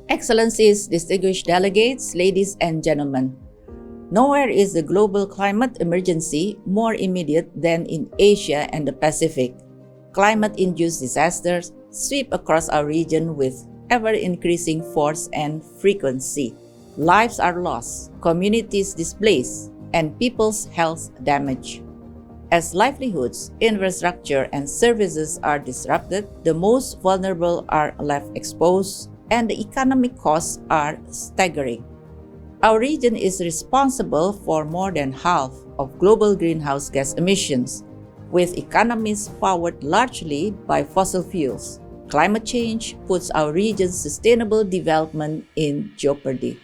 Excellencies, distinguished delegates, ladies and gentlemen, nowhere is the global climate emergency more immediate than in Asia and the Pacific. Climate-induced disasters sweep across our region with ever-increasing force and frequency. Lives are lost, communities displaced, and people's health damaged. As livelihoods, infrastructure, and services are disrupted, the most vulnerable are left exposed, and the economic costs are staggering. Our region is responsible for more than half of global greenhouse gas emissions, with economies powered largely by fossil fuels. Climate change puts our region's sustainable development in jeopardy.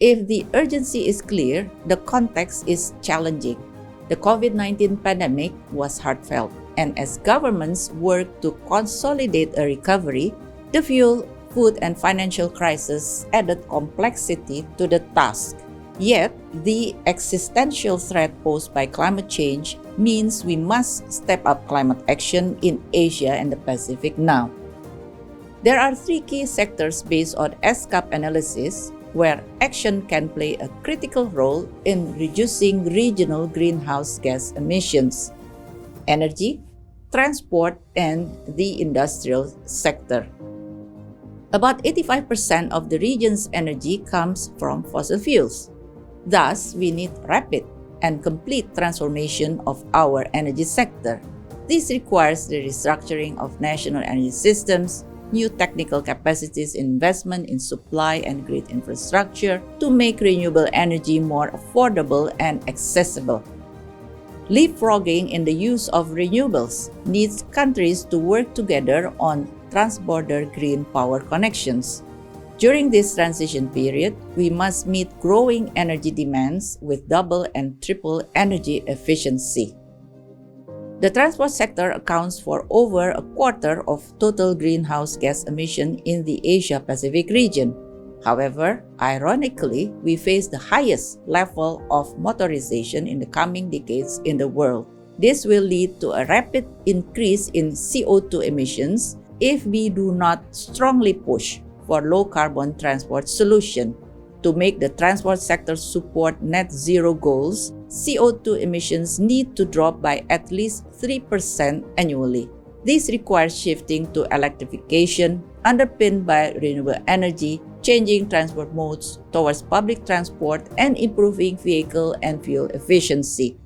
If the urgency is clear, the context is challenging. The COVID-19 pandemic was heartfelt, and as governments work to consolidate a recovery, the fuel, food, and financial crisis added complexity to the task. Yet, the existential threat posed by climate change means we must step up climate action in Asia and the Pacific now. There are three key sectors based on ESCAP analysis where action can play a critical role in reducing regional greenhouse gas emissions: energy, transport, and the industrial sector. About 85% of the region's energy comes from fossil fuels. Thus, we need rapid and complete transformation of our energy sector. This requires the restructuring of national energy systems, new technical capacities, investment in supply and grid infrastructure to make renewable energy more affordable and accessible. Leapfrogging in the use of renewables needs countries to work together on transborder green power connections. During this transition period, we must meet growing energy demands with double and triple energy efficiency. The transport sector accounts for over a quarter of total greenhouse gas emission in the Asia-Pacific region. However, ironically, we face the highest level of motorization in the coming decades in the world. This will lead to a rapid increase in CO2 emissions if we do not strongly push for low-carbon transport solution. To make the transport sector support net zero goals, CO2 emissions need to drop by at least 3% annually. This requires shifting to electrification, underpinned by renewable energy, changing transport modes towards public transport, and improving vehicle and fuel efficiency.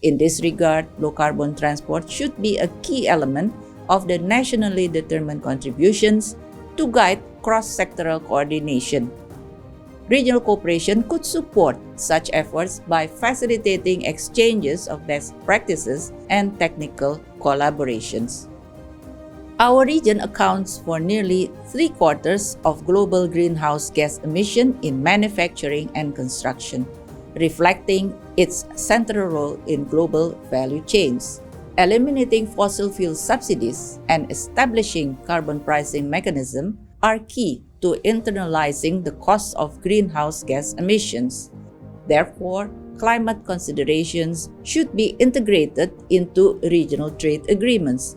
In this regard, low-carbon transport should be a key element of the nationally determined contributions to guide cross-sectoral coordination. Regional cooperation could support such efforts by facilitating exchanges of best practices and technical collaborations. Our region accounts for nearly three-quarters of global greenhouse gas emission in manufacturing and construction, reflecting its central role in global value chains. Eliminating fossil fuel subsidies and establishing carbon pricing mechanism are key to internalizing the cost of greenhouse gas emissions. Therefore, climate considerations should be integrated into regional trade agreements.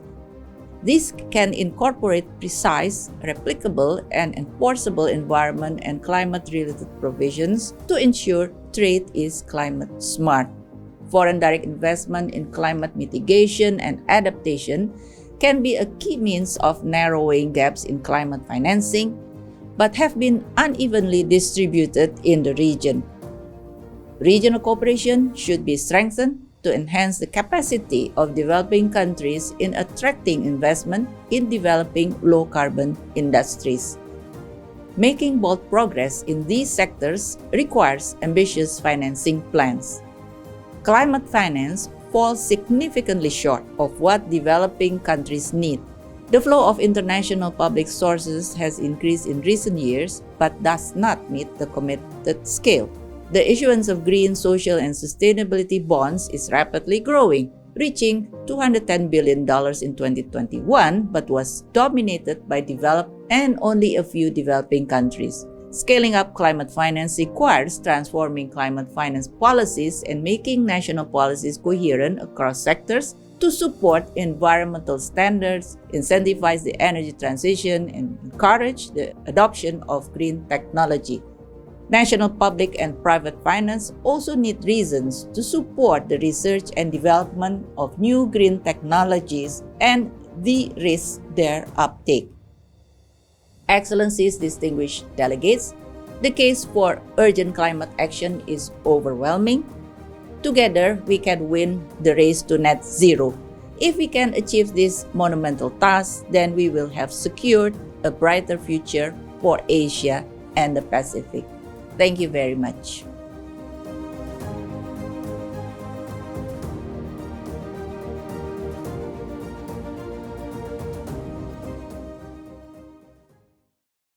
This can incorporate precise, replicable, and enforceable environment and climate-related provisions to ensure trade is climate smart. Foreign direct investment in climate mitigation and adaptation can be a key means of narrowing gaps in climate financing, but have been unevenly distributed in the region. Regional cooperation should be strengthened to enhance the capacity of developing countries in attracting investment in developing low-carbon industries. Making bold progress in these sectors requires ambitious financing plans. Climate finance falls significantly short of what developing countries need. The flow of international public sources has increased in recent years but does not meet the committed scale. The issuance of green, social, and sustainability bonds is rapidly growing, reaching $210 billion in 2021 but was dominated by developed and only a few developing countries. Scaling up climate finance requires transforming climate finance policies and making national policies coherent across sectors to support environmental standards, incentivize the energy transition, and encourage the adoption of green technology. National public and private finance also need reasons to support the research and development of new green technologies and de-risk their uptake. Excellencies, distinguished delegates, the case for urgent climate action is overwhelming. Together, we can win the race to net zero. If we can achieve this monumental task, then we will have secured a brighter future for Asia and the Pacific. Thank you very much.